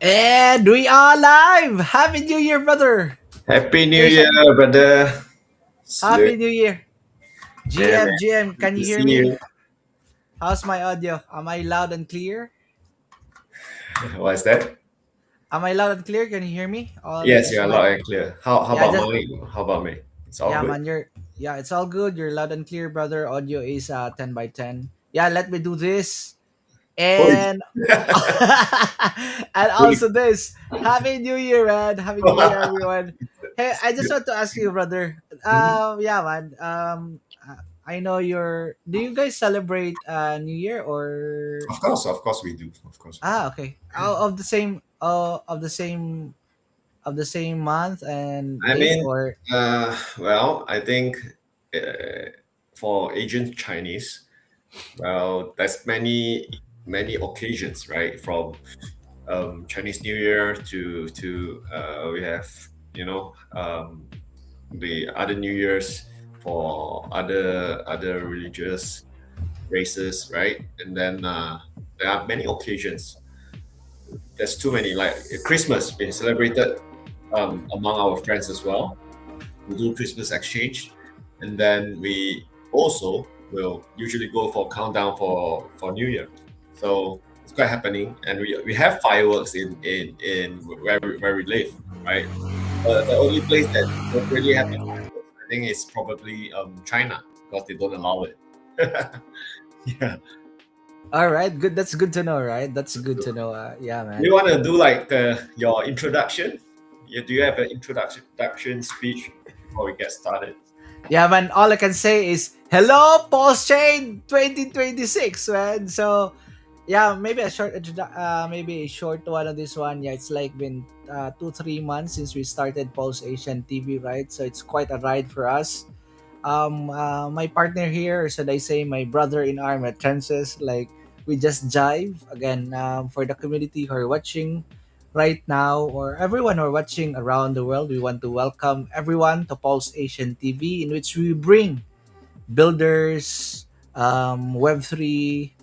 And we are live! Happy New Year, brother! Happy New Year, Asian, brother. Happy Salute. New Year! Yeah, GM, man. GM, Good can to you hear see me? you. How's my audio? Am I loud and clear? What's that? Am I loud and clear? Can you hear me? Yes, Is you're my loud and clear. How yeah, about just mine? How about me? It's all yeah, good. man. It's all good. You're loud and clear, brother. Audio is 10 by 10. Yeah, let me do this. Oi. And and Oi. also this. Happy New Year, man. Happy New Year, everyone. Hey, I just want to ask you, brother. Mhm. Yeah, man. I know you're. Do you guys celebrate New Year or? Of course we do. Of course we do. Okay. Of the same. Of the same month and I date mean, or? well, I think uh, for Asian Chinese, well, there's many occasions, right? From Chinese New Year to we have you know the other New Years for other religious races, right? And then there are many occasions. There's too many. Like Christmas being celebrated among our friends as well. We do Christmas exchange, and then we also will usually go for countdown for New Year. So it's quite happening, and we have fireworks in where we live, right? The only place that don't really have the fireworks, I think, is probably China because they don't allow it. Yeah. All right. Good. That's good to know. Right. That's good to know. Yeah, man. You want to do like your introduction? Do you have an introduction speech before we get started? Yeah, man. All I can say is hello, PulseChain 2026, man. So, yeah, maybe a short one on this one. Yeah, it's like been 2 3 months since we started Pulse Asian TV, right? So it's quite a ride for us. My partner here, or should I say, my brother in arm at Trances, like we just jive again for the community who are watching right now, or everyone who are watching around the world. We want to welcome everyone to Pulse Asian TV, in which we bring builders, Web3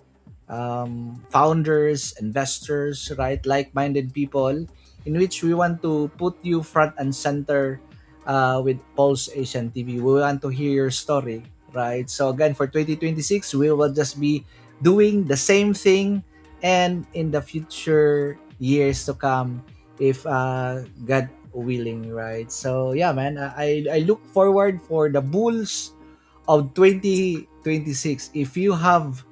founders, investors, right? Like-minded people, in which we want to put you front and center with Pulse Asian TV. We want to hear your story, right? So again, for 2026, we will just be doing the same thing, and in the future years to come, if God willing, right? So yeah, man, I look forward for the bulls of 2026. If you have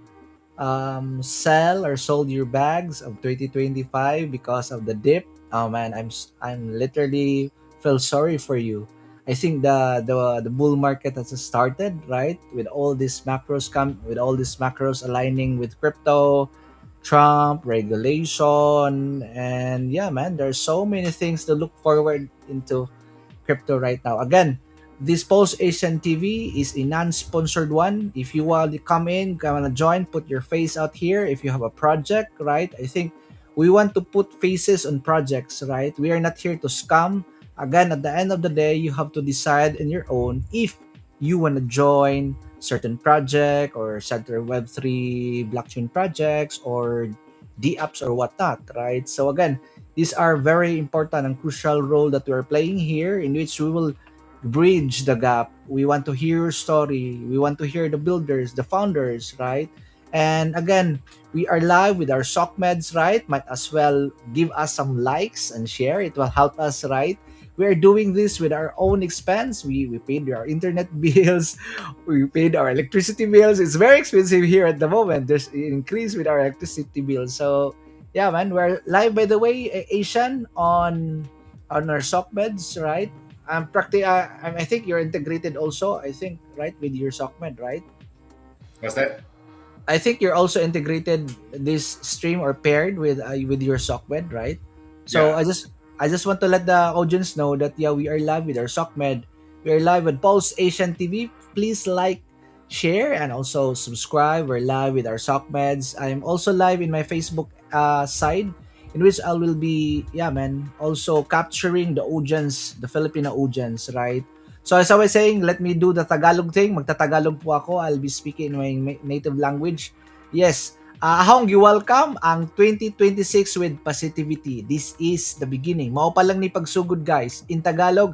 sell or sold your bags of 2025 because of the dip, oh man, I'm literally feel sorry for you. I think the bull market has started, right, with all these macros aligning with crypto, Trump regulation, and yeah, man, there's so many things to look forward into crypto right now. Again, this Pulse Asian TV is a non-sponsored one. If you want to come in, come and join, put your face out here. If you have a project, right? I think we want to put faces on projects, right? We are not here to scam. Again, at the end of the day, you have to decide on your own if you want to join certain project or certain Web3 blockchain projects or D apps or whatnot, right? So again, these are very important and crucial role that we're playing here, in which we will bridge the gap. We want to hear your story. We want to hear the builders, the founders, right? And again, we are live with our sock meds, right? Might as well give us some likes and share. It will help us, right? We are doing this with our own expense. We paid our internet bills, we paid our electricity bills. It's very expensive here at the moment. There's an increase with our electricity bills. So yeah, man, we're live, by the way, Asian on our sock beds, right? I think you're integrated also. I think, right, with your sockmed, right? What's that? I think you're also integrated this stream or paired with your sockmed, right? So Yeah. I just want to let the audience know that yeah, we are live with our sockmed. We are live with Pulse Asian TV. Please like, share, and also subscribe. We're live with our sockmeds. I'm also live in my Facebook side, in which I will be, yeah, man, also capturing the audience, the Filipino audience, right? So as I was saying, let me do the Tagalog thing. Magtatagalog po ako. I'll be speaking in my native language. Yes, Ahong gi-welcome ang 2026 with positivity. This is the beginning. Mao pa lang ni pagsugod guys. In Tagalog,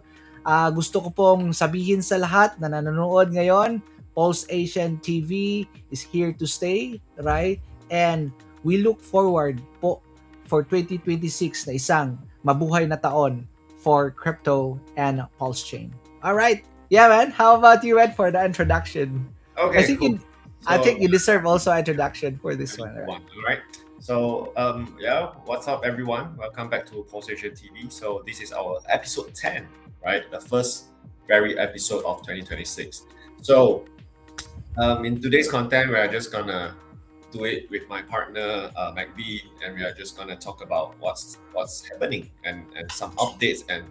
gusto ko pong sabihin sa lahat na nanonood ngayon, Pulse Asian TV is here to stay, right? And we look forward po for 2026 na isang mabuhay na taon for crypto and PulseChain. All right. Yeah, man. How about you, Ed, for the introduction? I Okay, think cool. you I So think you deserve also introduction for this one, right? one, all right. So yeah, what's up, everyone? Welcome back to PulseAsian TV. So this is our episode 10, right? The first very episode of 2026. So in today's content, we are just gonna do it with my partner MacB, and we are just gonna talk about what's happening and some updates and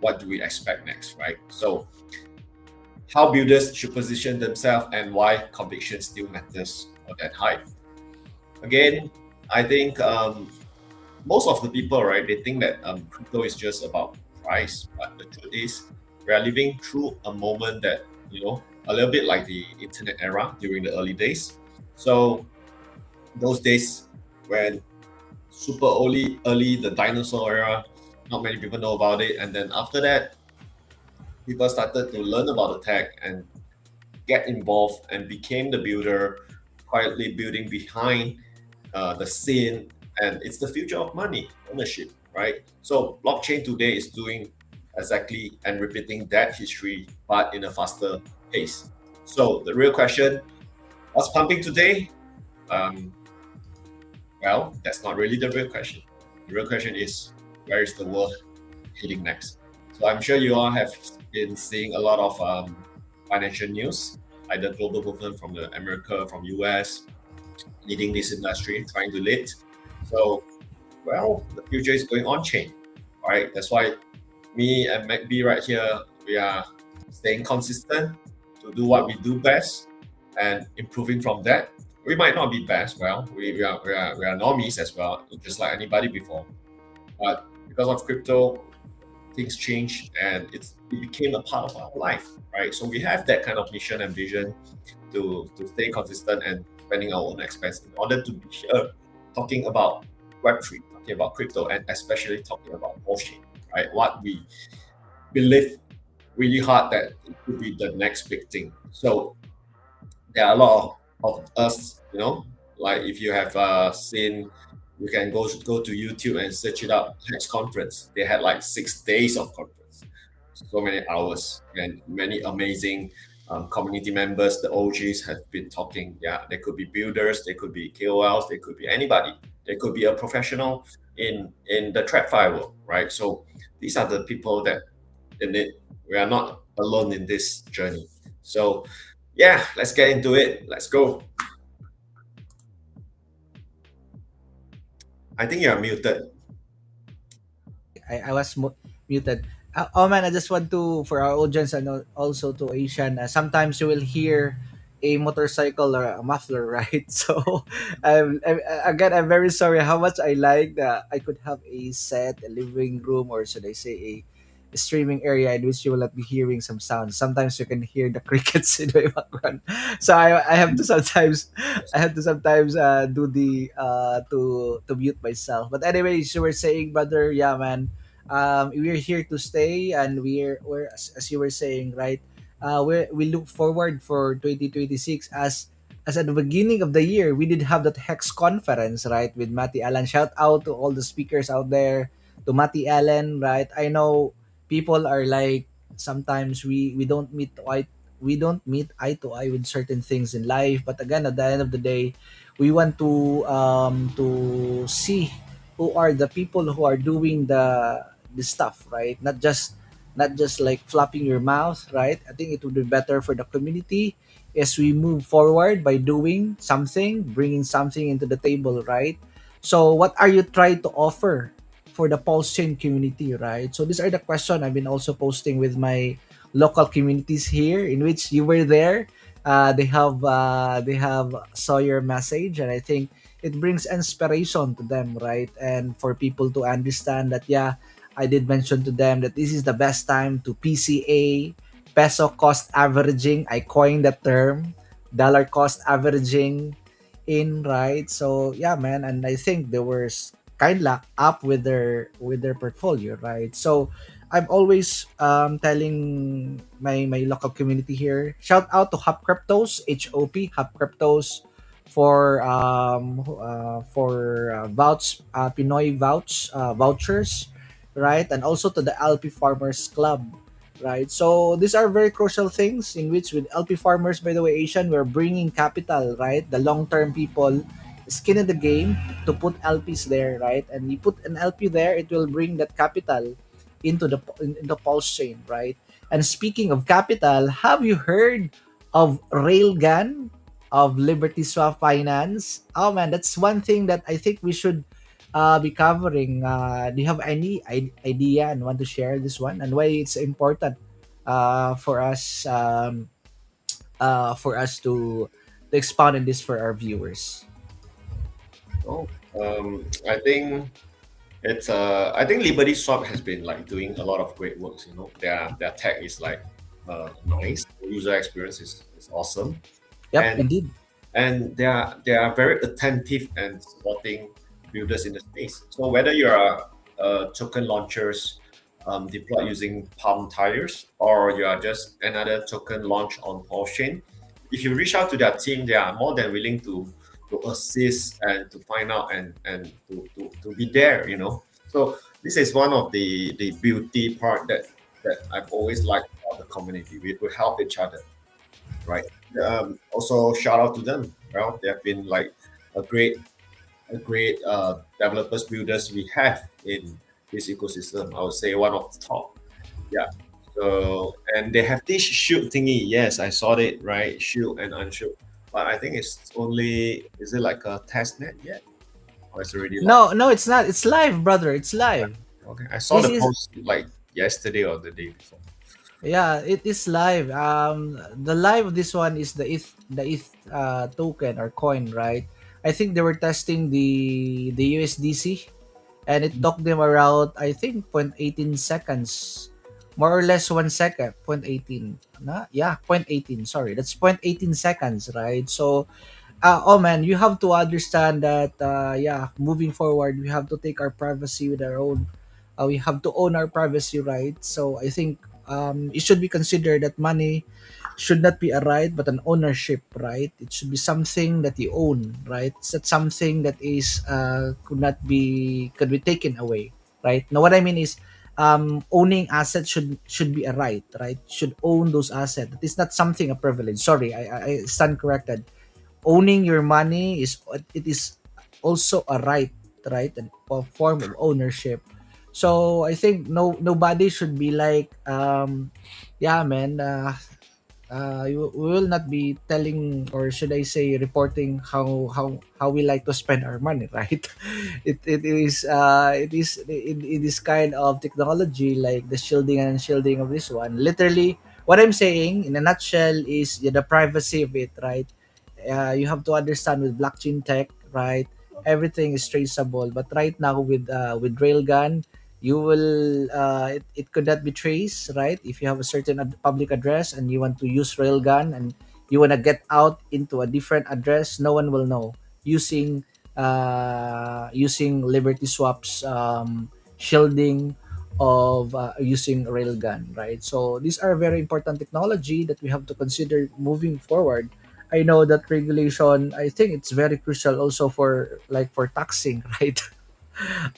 what do we expect next, right? So how builders should position themselves and why conviction still matters more than hype. Again, I think most of the people, right, they think that crypto is just about price, but the truth is we are living through a moment that, a little bit like the internet era during the early days. So those days when super early the dinosaur era, not many people know about it, and then after that people started to learn about the tech and get involved and became the builder, quietly building behind the scene. And it's the future of money, ownership, right? So blockchain today is doing exactly and repeating that history, but in a faster pace. So the real question, what's pumping today? Um, well, that's not really the real question. The real question is, where is the world heading next? So I'm sure you all have been seeing a lot of financial news, either global movement from the America, from US, leading this industry, trying to lead. So, well, the future is going on chain. All right. That's why me and MacB right here, we are staying consistent to do what we do best and improving from that. We might not be best. Well, we are normies as well, just like anybody before. But because of crypto, things changed and it became a part of our life, right? So we have that kind of mission and vision to stay consistent and spending our own expense in order to be here talking about Web3, talking about crypto, and especially talking about blockchain, right? What we believe really hard that it could be the next big thing. So there are a lot of us, like if you have seen, you can go to YouTube and search it up. Next conference, they had like 6 days of conference, so many hours, and many amazing community members. The OGs have been talking. Yeah, they could be builders, they could be KOLs, they could be anybody. They could be a professional in the TradFi world, right? So these are the people that in it. We are not alone in this journey. So yeah, let's get into it. Let's go. I think you're muted. I was muted. Oh man, I just want to for our audience and also to Asian. Sometimes you will hear a motorcycle or a muffler, right? So, again, I'm very sorry. How much I like that I could have a set, a living room, or should I say a streaming area in which you will not be hearing some sounds. Sometimes you can hear the crickets in the background. So I have to sometimes do the to mute myself. But anyways, you were saying, brother, yeah, man, we're here to stay, and we're as you were saying, right? We look forward for 2026 as at the beginning of the year we did have that Hex conference, right, with Matty Allen. Shout out to all the speakers out there, to Matty Allen, right? I know people are like sometimes we don't meet eye to eye with certain things in life, but again at the end of the day we want to see who are the people who are doing the stuff, right? Not just like flapping your mouth, right? I think it would be better for the community as we move forward by doing something, bringing something into the table, right? So what are you trying to offer for the Pulse Chain community, right? So these are the questions I've been also posting with my local communities here, in which you were there. They have saw your message, and I think it brings inspiration to them, right? And for people to understand that, yeah, I did mention to them that this is the best time to PCA, peso cost averaging. I coined that term, dollar cost averaging, in, right? So yeah, man, and I think they were kind of up with their portfolio, right? So I'm always telling my local community here, shout out to Hop Cryptos, Hop Cryptos, for vouch Pinoy vouchers, right? And also to the LP Farmers Club, right? So these are very crucial things in which with LP Farmers, by the way, Asian, we're bringing capital, right? The long-term people, skin in the game to put LPs there, right? And you put an LP there, it will bring that capital in the pulse chain, right? And speaking of capital, have you heard of Railgun of Liberty Swap Finance? Oh man, that's one thing that I think we should be covering. Do you have any idea and want to share this one and why it's important for us to expound on this for our viewers? Oh, I think I think Liberty Swap has been like doing a lot of great works. You know, their tech is like nice. The user experience is awesome, Yep, and indeed. they are very attentive and supporting builders in the space. So whether you are token launchers deployed using Palm tires, or you are just another token launch on PulseChain, if you reach out to their team, they are more than willing to assist and to find out and to be there. You know, so this is one of the beauty part that I've always liked about the community. We help each other, right? Also, shout out to them. Well, they have been like a great developers builders we have in this ecosystem. I would say one of the top. Yeah. So and they have this shield thingy. Yes, I saw it. Right, shield and unshield. But I think it's only is it like a test net yet, or it's already live? No, no, it's not. It's live, brother. It's live. Okay, I saw This the is post like yesterday or the day before. Yeah, it is live. The live of this one is the ETH token or coin, right? I think they were testing the USDC, and it took them around, I think, 0.18 seconds, more or less 1 second, 0.18. Yeah, 0.18. Sorry, that's 0.18 seconds, right? So oh man, you have to understand that yeah, moving forward, we have to take our privacy with our own. We have to own our privacy, right? So I think it should be considered that money should not be a right but an ownership, right? It should be something that you own, right? It's not something that is could be taken away, right? Now what I mean is owning assets should be a right, right? Should own those assets. It's not something a privilege. Sorry, I stand corrected. Owning your money is, it is also a right, right? And a form of ownership. So I think nobody should be like yeah man, we will not be telling, or should I say reporting how we like to spend our money, right? It is kind of technology like the shielding and unshielding of this one. Literally, what I'm saying in a nutshell is, yeah, the privacy of it, right? You have to understand with blockchain tech, right? Everything is traceable. But right now with Railgun, you will it could not be traced, right? If you have a certain public address and you want to use Railgun and you want to get out into a different address, no one will know using Liberty Swap's shielding of using Railgun, right? So these are very important technology that we have to consider moving forward. I know that regulation, I think it's very crucial also for like for taxing, right?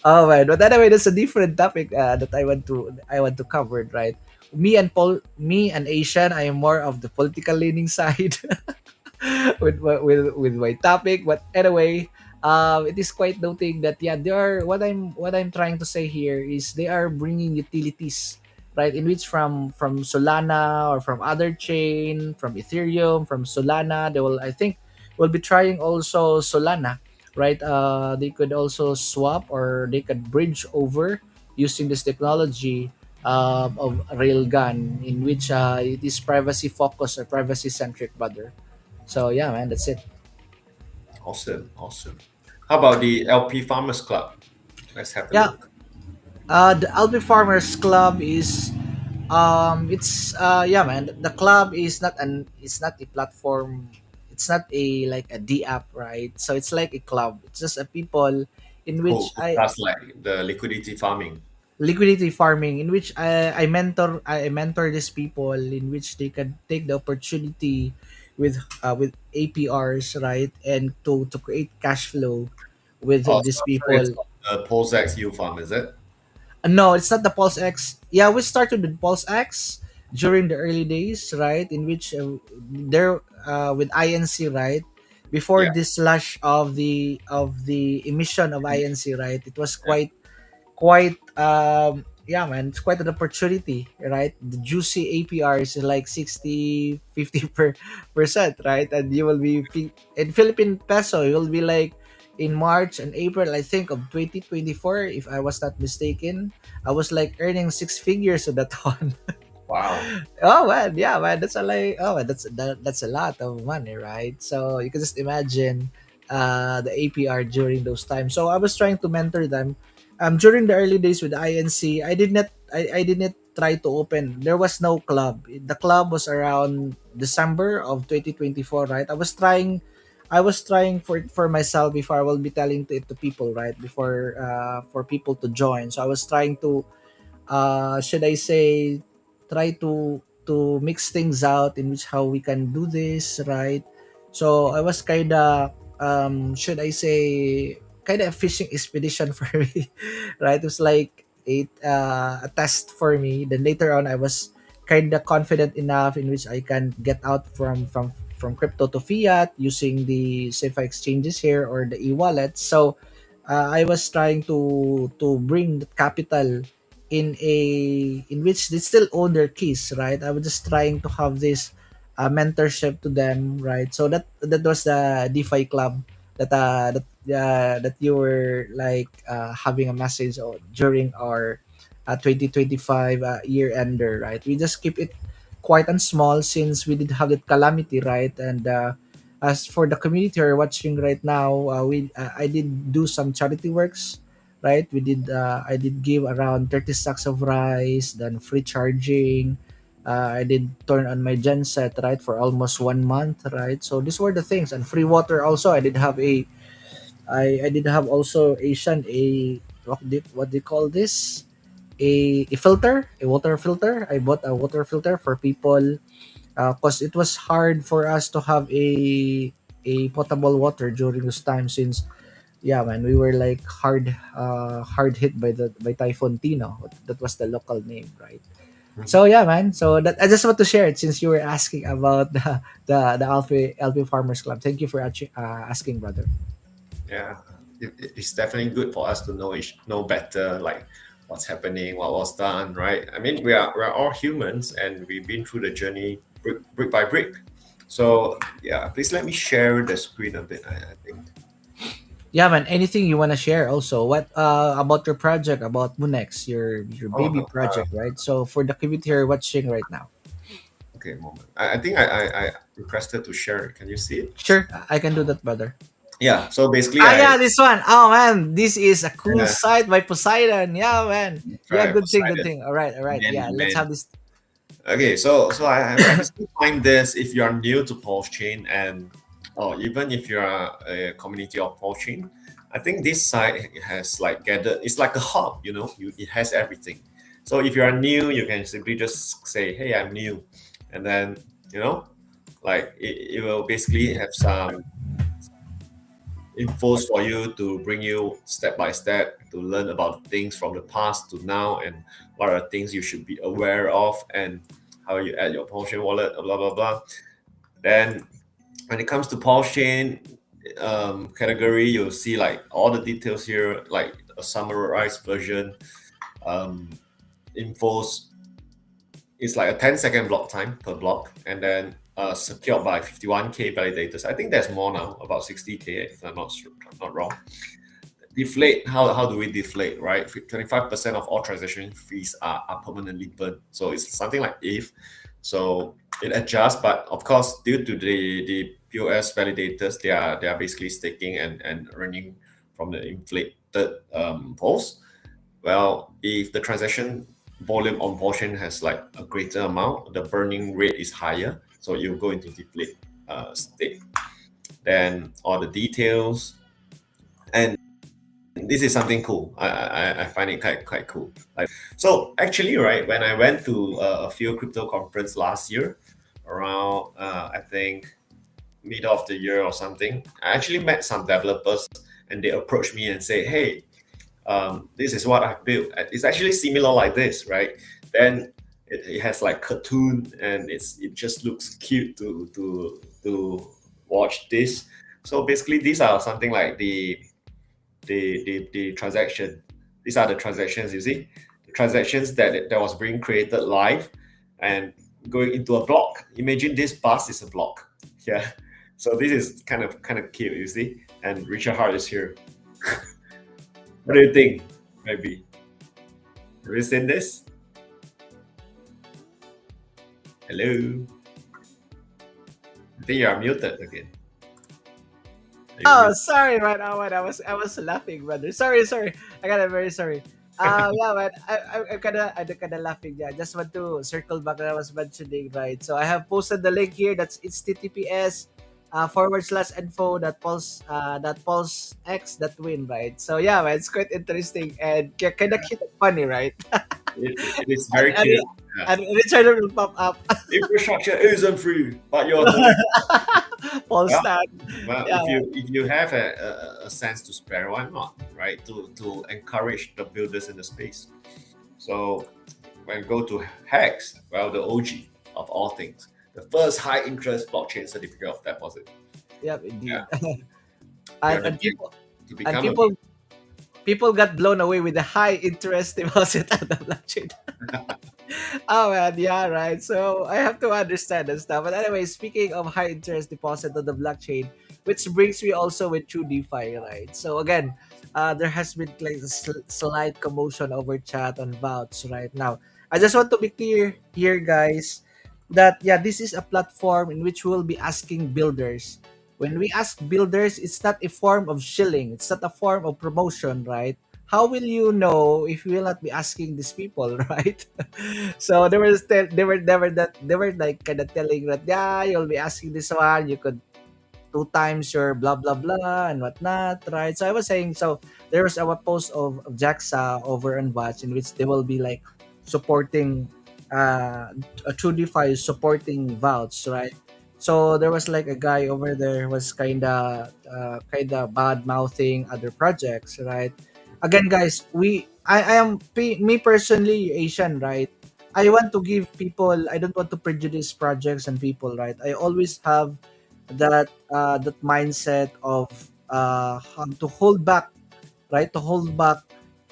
Oh man, but anyway, that's a different topic that I want to cover, right? Me and Asian, I am more of the political leaning side with my topic. But anyway, it is quite noting that yeah, they are what I'm trying to say here is they are bringing utilities, right? In which from Solana or from other chain, from Ethereum, from Solana, they will, I think, will be trying also Solana, right? They could also swap or they could bridge over using this technology of Railgun, in which it is privacy focused or privacy centric, brother. So yeah, man, that's it. Awesome, awesome. How about the LP Farmers Club? Let's have a Yeah, look. the Albi Farmers Club is it's yeah man, the club is not a platform, it's not a like a D app, right? So it's like a club. It's just a people in which who I does like the liquidity farming? liquidity farming, in which I mentor these people, in which they can take the opportunity with APRs, right, and to create cash flow with Oh, these so it's people. the PulseX U farm, is it? No, it's not the Pulse X. Yeah, we started with Pulse X during the early days, right? In which there with INC, right? Before Yeah, this slash of the emission of INC, right? It was yeah. quite yeah, man, it's quite an opportunity, right? The juicy APR is like 60 50% right? And you will be in Philippine peso, you will be like in March and April, I think, of 2024, if I was not mistaken, I was like earning six figures of that one. Wow. Oh man, yeah, man, that's a like, oh man, that's a lot of money, right? So you can just imagine the APR during those times. So I was trying to mentor them. During the early days with INC, I did not try to open. There was no club. The club was around December of 2024, right? I was trying for myself before I will be telling it to people, right? Before for people to join. So I was trying to should I say, try to mix things out in which how we can do this, right? So I was kind of should I say, kind of a fishing expedition for me, right? It was like a test for me. Then later on, I was kind of confident enough in which I can get out from crypto to fiat using the safe exchanges here or the e-wallet. So I was trying to bring the capital in a in which they still own their keys, right? I was just trying to have this mentorship to them, right? So that was the DeFi club that you were like having a message on during our 2025 year ender, right? We just keep it quite and small since we did have that calamity, right? And as for the community who are watching right now, we I did do some charity works, right? We did I did give around 30 sacks of rice, then free charging. I did turn on my genset, right, for almost 1 month, right? So these were the things, and free water also. I did have also Asian a what do you call this? A filter, a water filter. I bought a water filter for people because it was hard for us to have a potable water during this time since yeah, man, we were like hard hit by the by Typhoon Tino. That was the local name, right? Mhm. So yeah, man. So that I just want to share it since you were asking about the LP Farmers Club. Thank you for asking, brother. Yeah, it's definitely good for us to know better, like what's happening, what was done, right? I mean, we are all humans, and we've been through the journey brick by brick. So yeah, please let me share the screen a bit. I think. Yeah, man. Anything you want to share? Also, what about your project about Munex, your Oh baby no. project, right? So for the community here watching right now, Okay, moment. I think I requested to share it. Can you see it? sure, I can do that, brother. Yeah. So basically, Ah, I yeah, this one. Oh man, this is a cool uh, site by Poseidon. Yeah, man. Yeah, try good thing, good Poseidon, thing. All right. man Yeah, in let's man. have this. Okay, so I basically find this if you are new to PulseChain and or even if you are a community of PulseChain, I think this site has like gathered. It's like a hub, it has everything. So if you are new, you can simply just say, "Hey, I'm new," and then you know, like it will basically have some infos for you to bring you step by step to learn about things from the past to now and what are things you should be aware of and how you add your Pulse wallet, blah blah blah. Then when it comes to Pulse category, you'll see like all the details here, like a summarized version, um, infos. It's like a 10-second block time per block, and then secured by 51K validators. I think there's more now, about 60K if I'm not wrong. Deflate, how do we deflate, right? 25% of all transaction fees are permanently burned, so it's something like if so it adjusts, but of course due to the POS validators, they are basically staking and earning from the inflated pulse. Well, if the transaction volume on portion has like a greater amount, the burning rate is higher, so you go into deflate state. then all the details, and this is something cool. I find it quite cool. Like, so actually, right, when I went to a few crypto conference last year, around I think middle of the year or something, I actually met some developers, and they approached me and say, "Hey, this is what I've built. It's actually similar like this, right? Then it has like cartoon, and it just looks cute to watch this. So basically, these are something like the transaction. These are the transactions. You see, the transactions that was being created live and going into a block. Imagine this bus is a block. Yeah. So this is kind of cute. You see, and Richard Hart is here. What do you think? Maybe. Have you seen this? Hello. I think you are muted again. Are you Oh, mute? sorry, man. Oh, man. I was laughing, brother. Sorry. I got very sorry. Yeah, man. I'm kinda laughing. Yeah, just want to circle back that I was mentioning, right? So I have posted the link here. That's it's TTPS forward slash info that pulse x that win, right? So yeah, man, it's quite interesting and kind of cute and funny, right? It is and, very and, cute. Yeah. and Richard will pop up. Infrastructure isn't free, but you're doing Pulse well. that. Well, Yeah, if you have a sense to spare, why not? Right? To encourage the builders in the space. So when you go to Hex, well, the OG of all things, the first high interest blockchain certificate of deposit. yeah, Yeah, indeed. you're and the and big people to and become a big. people got blown away with the high interest deposit on the blockchain. Oh man, yeah, right. So I have to understand and stuff. But anyway, speaking of high interest deposit on the blockchain, which brings me also with true DeFi, right? So again, there has been like a slight commotion over chat on Vouch right now. I just want to be clear here, guys, that yeah, this is a platform in which we'll be asking builders. When we ask builders, it's not a form of shilling. It's not a form of promotion, right? How will you know if you will not be asking these people, right? So they were like kind of telling that yeah, you'll be asking this one, you could two times your blah blah blah and whatnot, right? So I was saying, so there was a post of Jaxa over on Watch in which they will be like supporting a true DeFi is supporting Vouch, right? So there was like a guy over there who was kinda bad mouthing other projects, right? Again, guys, I am me personally Asian, right? I want to give people. I don't want to prejudice projects and people, right? I always have that mindset of how to hold back, right? To hold back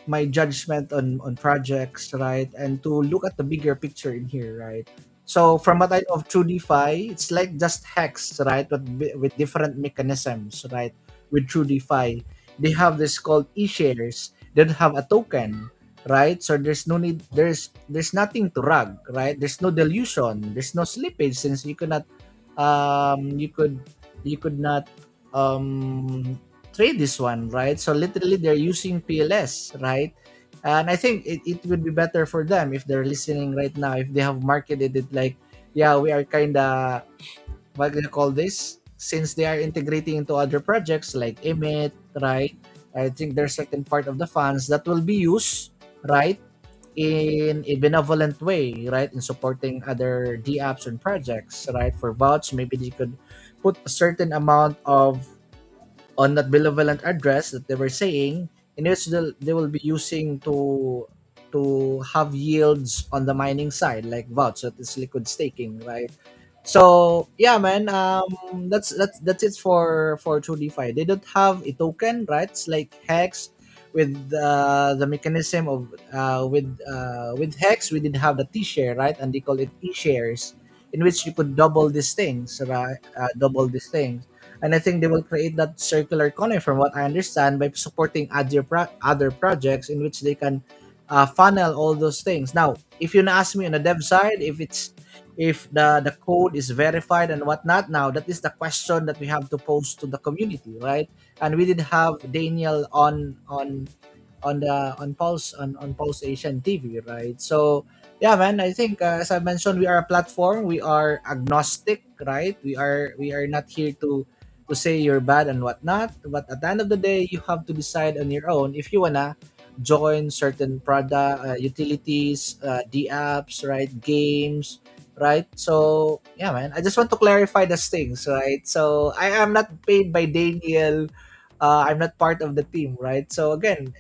my judgment on projects, right? And to look at the bigger picture in here, right? So from what I know of True DeFi, it's like just Hex, right? But with different mechanisms, right? With True DeFi, they have this called e-shares. They don't have a token, right? So there's no need. There's nothing to rug, right? There's no dilution. There's no slippage since you cannot um you could you could not um trade this one, right? So literally they're using PLS, right? And I think it would be better for them if they're listening right now, if they have marketed it like, yeah, we are kind of, what do you call this? Since they are integrating into other projects like Emit, right? I think there's certain part of the funds that will be used, right? In a benevolent way, right? In supporting other D apps and projects, right? For Vouch, maybe they could put a certain amount of on that benevolent address that they were saying, in which they will be using to have yields on the mining side, like Vouch, that is liquid staking, right? So yeah, man, that's it for True DeFi. They don't have a token, right? It's like Hex with the mechanism of with Hex, we did have the T share, right? And they call it E shares, in which you could double these things, right? Double these things. And I think they will create that circular economy, from what I understand, by supporting other projects in which they can funnel all those things. Now, if you ask me on the dev side, if the code is verified and whatnot, now that is the question that we have to pose to the community, right? And we did have Daniel on Pulse Asian TV, right? So yeah, man, I think as I mentioned, we are a platform. We are agnostic, right? We are not here to to say you're bad and whatnot. But at the end of the day, you have to decide on your own if you wanna join certain product utilities, the apps, right? Games, right? So yeah, man. I just want to clarify those things, right? So I am not paid by Daniel. I'm not part of the team, right? So again,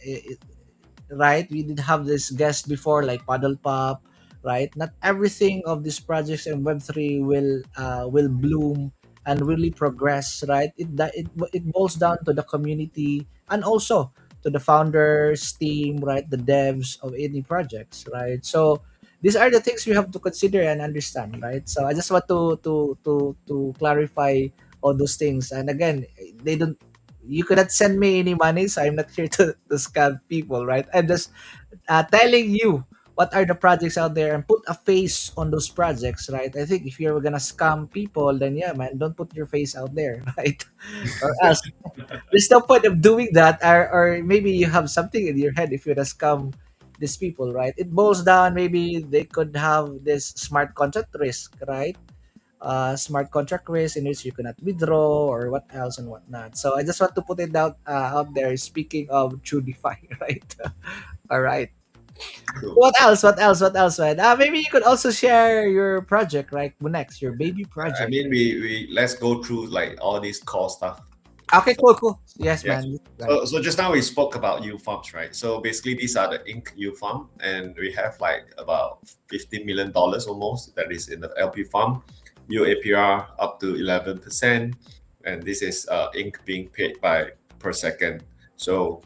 right? We did have this guest before, like Paddle Pop, right? Not everything of these projects in Web3 will bloom and really progress, right? It boils down to the community and also to the founders, team, right? The devs of any projects, right? So these are the things we have to consider and understand, right? So I just want to clarify all those things. And again, they don't you cannot send me any money, so I'm not here to scam people, right? I'm just telling you what are the projects out there and put a face on those projects, right? I think if you're gonna scam people, then yeah, man, don't put your face out there, right? Or else there's no point of doing that, or maybe you have something in your head if you're gonna scam these people, right? It boils down, maybe they could have this smart contract risk, right? Smart contract risk in which you cannot withdraw or what else and whatnot. So I just want to put it out there. Speaking of true DeFi, right? All right. True. What else? What else? What else, man? Maybe you could also share your project, right? Next, your baby I project. mean, we let's go through like all these core stuff. Okay, cool, cool. Yes, Yeah. man. Right. So just now we spoke about U farms, right? So basically these are the ink U farm, and we have like about $15 million almost that is in the LP farm. U APR up to 11%, and this is ink being paid by per second. So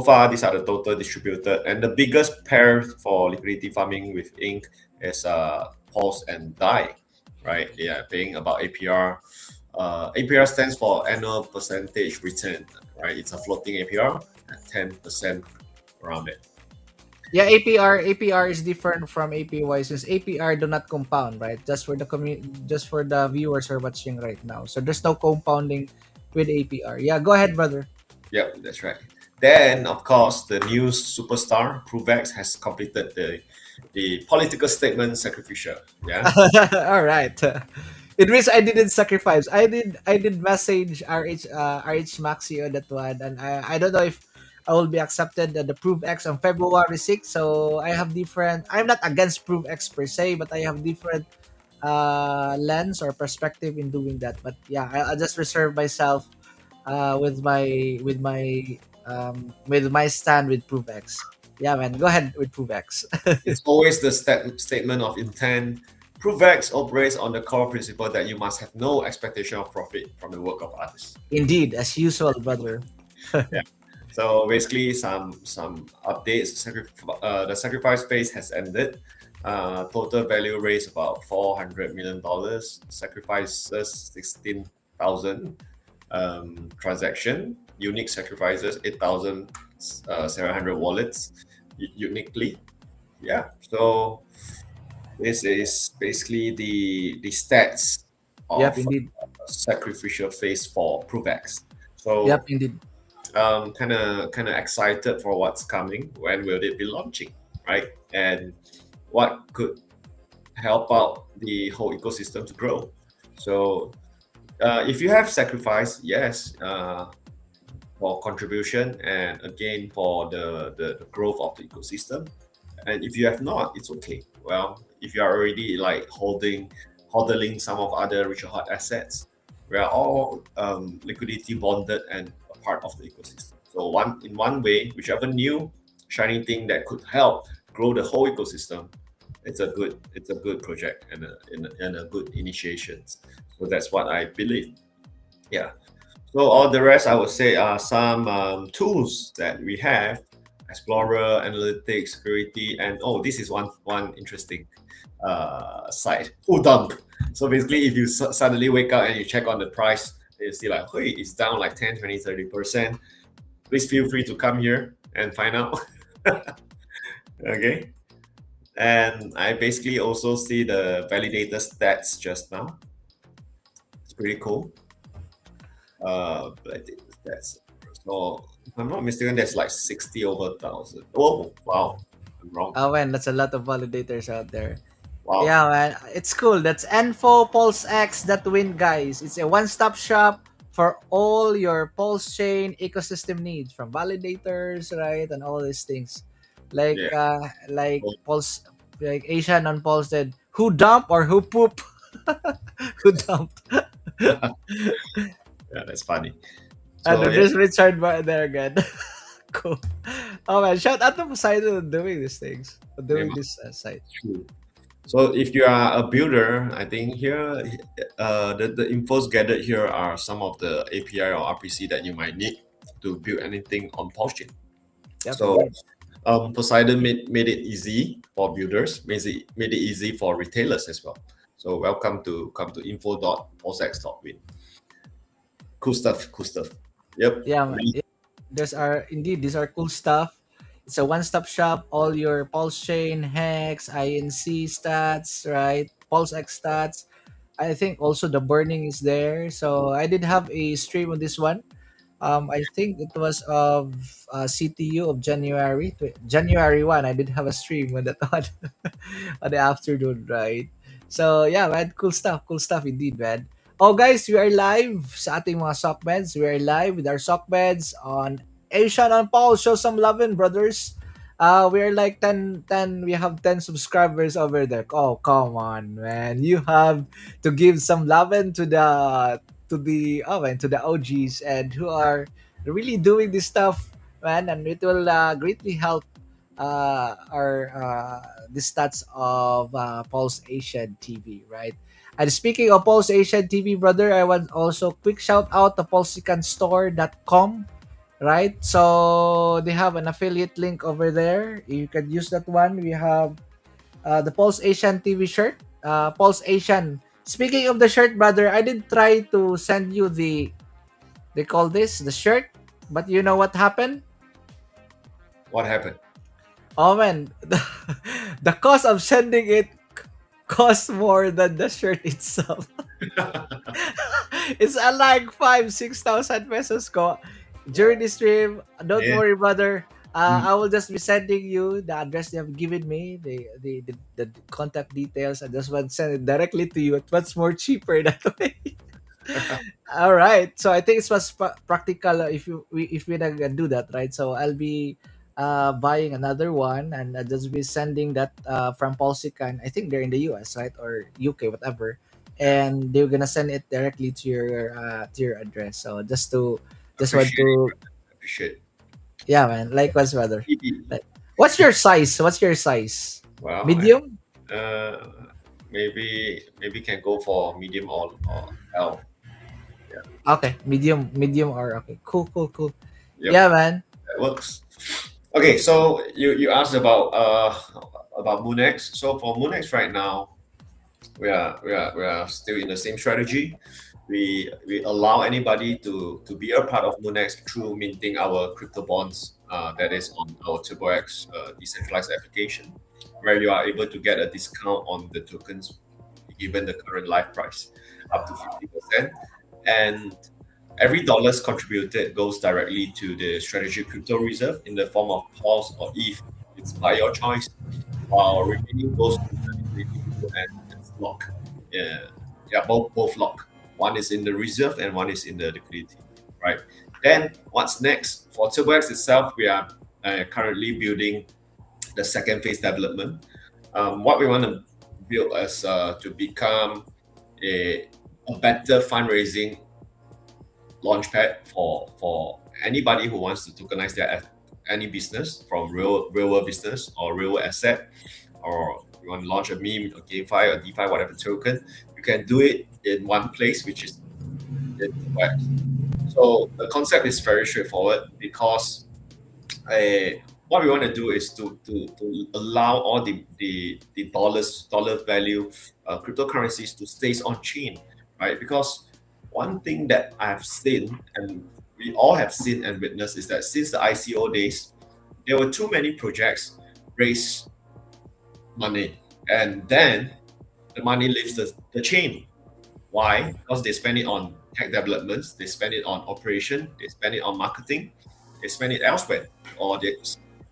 far these are the total distributed, and the biggest pair for liquidity farming with ink is Pulse and Die, right? Yeah, paying about APR. APR stands for annual percentage return, right? It's a floating APR at 10% around it. Yeah, APR is different from APY since APR do not compound, right? Just for the viewers who are watching right now. So there's no compounding with APR. Yeah, go ahead, brother. Yep, that's right. Then, of course, the new superstar Pruvex has completed the political statement sacrificial. Yeah. All right. It means I didn't sacrifice. I did message RH Maxi on that one, and I don't know if I will be accepted at the Proof X on February 6th. So I have different. I'm not against Proof X per se, but I have different lens or perspective in doing that. But yeah, I'll just reserve myself with my stand with Proof X. Yeah, man, go ahead with Proof X. It's always the statement of intent. Pruvex operates on the core principle that you must have no expectation of profit from the work of others. Indeed, as usual, brother. Yeah. So basically, some updates. The sacrifice phase has ended. Total value raised about $400 million. Sacrifices 16,000. Transaction. Unique sacrifices 8,700 wallets uniquely. Yeah. So this is basically the stats Yep, of indeed. sacrificial phase for Pruvex. Yep, So indeed. kind of excited for what's coming. When will it be launching, right? And what could help out the whole ecosystem to grow? So if you have sacrifice, yes, for contribution and again for the growth of the ecosystem. And if you have not, it's okay. Well, if you are already like hodling some of other richer hot assets, we are all liquidity bonded and a part of the ecosystem. So one way, whichever new shiny thing that could help grow the whole ecosystem, it's a good project and a good initiation. So that's what I believe. Yeah. So all the rest, I would say, are some tools that we have: Explorer, Analytics, Security, and oh, this is one interesting site, Udump. So basically, if you suddenly wake up and you check on the price, you see like, hey, it's down like 10, 20, 30%. Please feel free to come here and find out. Okay. And I basically also see the validator stats just now. It's pretty cool. Validator stats. So if I'm not mistaken, there's like 60 over 1,000. Oh, wow. I'm wrong. Oh man, that's a lot of validators out there. Wow. Yeah, man, it's cool. That's Info Pulse X that win, guys. It's a one-stop shop for all your pulse chain ecosystem needs, from validators, right, and all these things, like Yeah. Oh, pulse, like Asian on pulse said, who dump or who poop, who dump. yeah, that's funny. And So then yeah, there's Richard there again. Cool. Oh man, shout out to Poseidon on doing these things, on yeah, doing this site. true. So if you are a builder, I think here, the infos gathered here are some of the API or RPC that you might need to build anything on PulseChain. Yep, So indeed. Poseidon made it easy for builders, made it easy for retailers as well. So welcome to come to info.pulsex.win. Cool stuff, cool stuff. Yep. Yeah, man. Yeah. There's our indeed these are cool stuff. It's a one-stop shop. All your pulse chain, hex, INC stats, right? Pulse X stats. I think also the burning is there. So I did have a stream on this one. I think it was of CTU of January 1. I did have a stream on that one on the afternoon, right? So yeah, man, cool stuff indeed, man. Oh guys, we are live sa ating mga sockbeds. We are live with our sockbeds on Asian on Paul. Show some lovin', brothers. We are like 10. We have 10 subscribers over there. Oh, come on, man. You have to give some lovin' to the OGs and who are really doing this stuff, man, and it will greatly help our the stats of Pulse Asian TV, right? And speaking of Pulse Asian TV, brother, I want also quick shout out to PulseCanStore.com, right? So they have an affiliate link over there. You can use that one. We have the Pulse Asian TV shirt. Pulse Asian. Speaking of the shirt, brother, I did try to send you they call this the shirt, but you know what happened? What happened? Oh man, the cost of sending it costs more than the shirt itself. It's like 5,000 6,000 pesos ko during the stream. Don't Yeah. worry, brother. Mm. I will just be sending you the address they have given me, the contact details. I just want to send it directly to you. It's much more cheaper that way. All right. So I think it's was practical if we gonna do that, right? So I'll be buying another one and I'll just be sending that from Polsican. I think they're in the US, right, or UK, whatever, Yeah. and they're gonna send it directly to your address. So just want Appreciate it, to brother. Appreciate yeah, man. Likewise, brother. it. Like, what's your size? What's your size? Well, Medium? maybe can go for medium or L. Yeah. Okay, medium or okay. Cool. Yep. Yeah, man. That works. Okay, so you asked about MoonX. So for MoonX right now, we are still in the same strategy. We allow anybody to be a part of MoonX through minting our crypto bonds that is on our TurboX decentralized application, where you are able to get a discount on the tokens given the current live price up to 50%. And every dollars contributed goes directly to the strategic crypto reserve in the form of Pulse or ETH. It's by your choice, while remaining goes to the liquidity pool and it's lock. Yeah, yeah, both lock. One is in the reserve and one is in the liquidity, right? Then what's next for TurboX itself? We are currently building the second phase development. What we want to build as to become a better fundraising launchpad for anybody who wants to tokenize their any business, from real world business or real asset, or you want to launch a meme, a GameFi, or DeFi, whatever token. You can do it in one place, which is in the web. So the concept is very straightforward because what we want to do is to allow all the dollar value cryptocurrencies to stay on chain, right? Because one thing that I've seen and we all have seen and witnessed is that since the ICO days, there were too many projects raise money, and then the money leaves the chain. Why? Because they spend it on tech developments, they spend it on operation, they spend it on marketing, they spend it elsewhere, or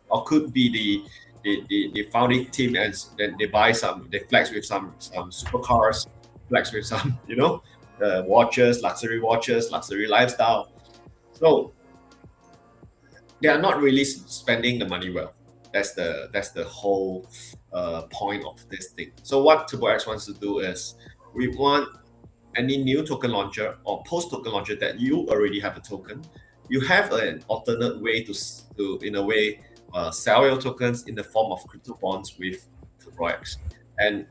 or could be the founding team, and then they buy some, they flex with some supercars, flex with some, watches, luxury lifestyle. So they are not really spending the money well. That's the whole point of this thing. So what TurboX wants to do is we want any new token launcher or post token launcher that you already have a token, you have an alternate way to in a way sell your tokens in the form of crypto bonds with TurboX. And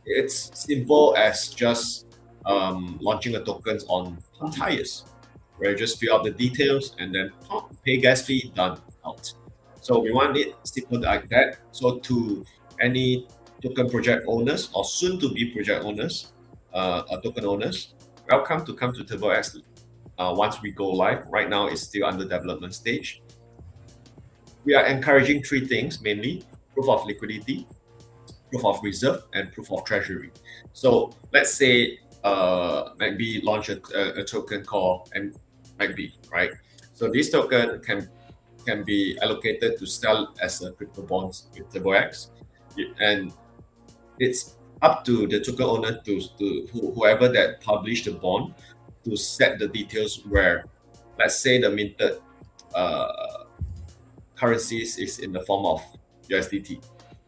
it's simple as just launching the tokens on tires, where you just fill out the details and then pay gas fee, done, out. So we want it simple like that. So to any token project owners or soon to be project owners, token owners, welcome to come to TurboX. Once we go live, right now it's still under development stage. We are encouraging three things mainly: proof of liquidity, proof of reserve, and proof of treasury. So let's say MACD launch a token called MACD, right? So this token can be allocated to sell as a crypto bonds with TurboX, and it's up to the token owner to whoever that published the bond to set the details where, let's say, the minted uh, currencies is in the form of USDT.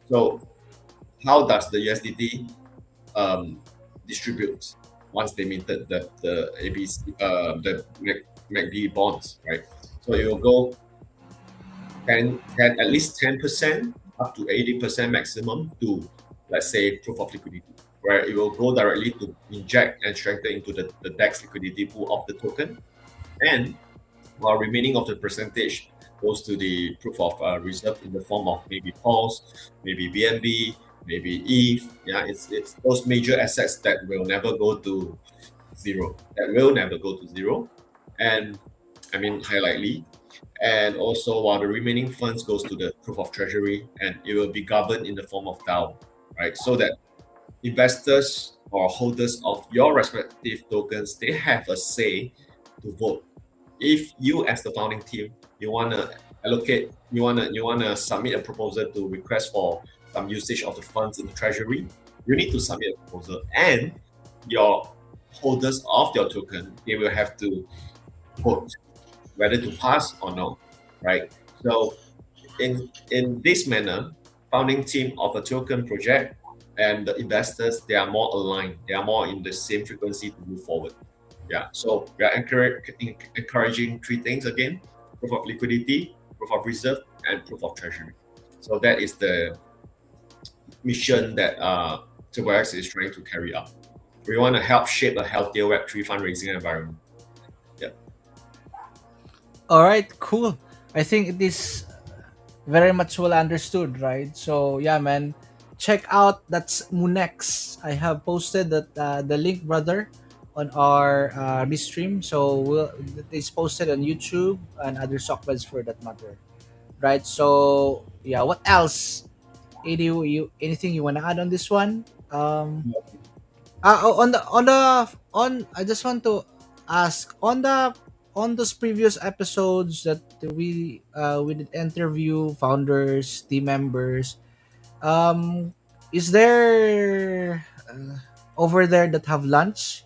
So how does the USDT distribute once they minted the ABC the MACD bonds, right? So it will go 10 at least 10% up to 80% maximum to, let's say, proof of liquidity, where it will go directly to inject and strengthen into the DEX liquidity pool of the token, and while remaining of the percentage goes to the proof of reserve in the form of maybe Pulse, maybe BNB, maybe ETH. Yeah, it's those major assets that will never go to zero. That will never go to zero, and I mean highlightly. And also, while the remaining funds goes to the proof of treasury, and it will be governed in the form of DAO, right? So that investors or holders of your respective tokens, they have a say to vote. If you as the founding team, you want to allocate, you want to submit a proposal to request for some usage of the funds in the treasury, you need to submit a proposal, and your holders of your token, they will have to vote whether to pass or no, right? So in this manner, founding team of a token project and the investors, they are more aligned, they are more in the same frequency to move forward. Yeah, so we are encouraging three things again: proof of liquidity, proof of reserve, and proof of treasury. So that is the mission that TurboX is trying to carry out. We want to help shape a healthier Web3 fundraising environment. Yeah. All right, cool. I think it is very much well understood, right? So yeah, man, check out that's Munex. I have posted that the link, brother, on our restream. So it's posted on YouTube and other sockbeds for that matter, right? So yeah, what else? Anything you wanna add on this one? I just want to ask on those previous episodes that we did interview founders, team members. Is there over there that have lunch,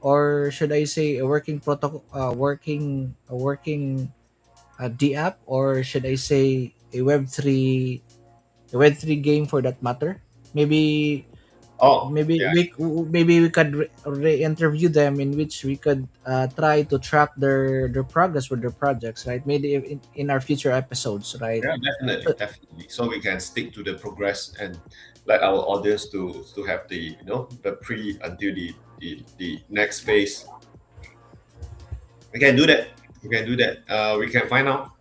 or should I say a working protocol, working D app, or should I say a Web3 game for that matter? Maybe Oh, maybe yeah. we could re-interview them, in which we could try to track their progress with their projects, right? Maybe in our future episodes, right? Yeah, definitely, So, definitely. So we can stick to the progress and let our audience to have the the pre until the next phase. We can do that. We can do that. We can find out.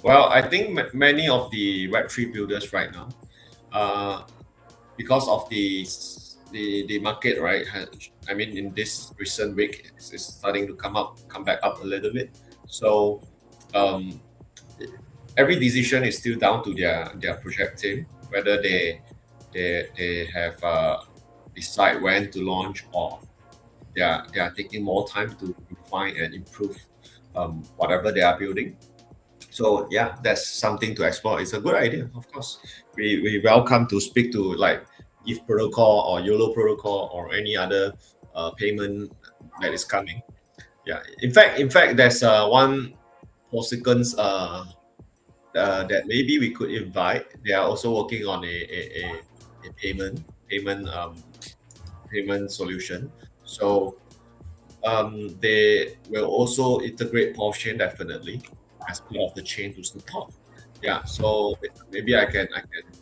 Well, I think many of the Web3 builders right now, uh, because of the market, right? I mean, in this recent week, it's starting to come back up a little bit. So, um, every decision is still down to their project team, whether they have decide when to launch, or they are taking more time to refine and improve whatever they are building. So yeah, that's something to explore. It's a good idea, of course. We welcome to speak to like if protocol or YOLO protocol or any other payment that is coming. Yeah. In fact, there's one consequence that maybe we could invite. They are also working on a payment solution. So they will also integrate PulseChain definitely as part of the chain to support. Yeah, so maybe I can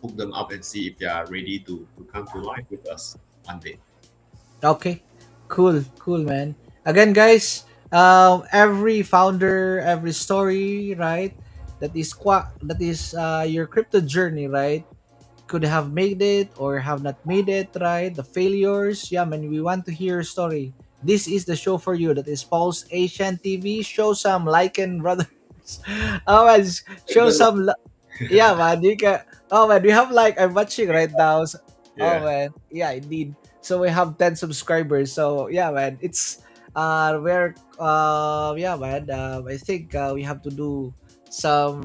hook them up and see if they are ready to come to life with us one day. Okay, cool, man. Again, guys, every founder, every story, right? That is your crypto journey, right? Could have made it or have not made it, right? The failures, yeah, man. We want to hear your story. This is the show for you. That is Pulse Asian TV. Show some like and brothers. Oh, man, show Good luck. some. Yeah, man. You can. Oh man, we have like I'm watching right now. So, oh Yeah, man, yeah, indeed. So we have 10 subscribers. So yeah, man, it's we're yeah, man. I think we have to do some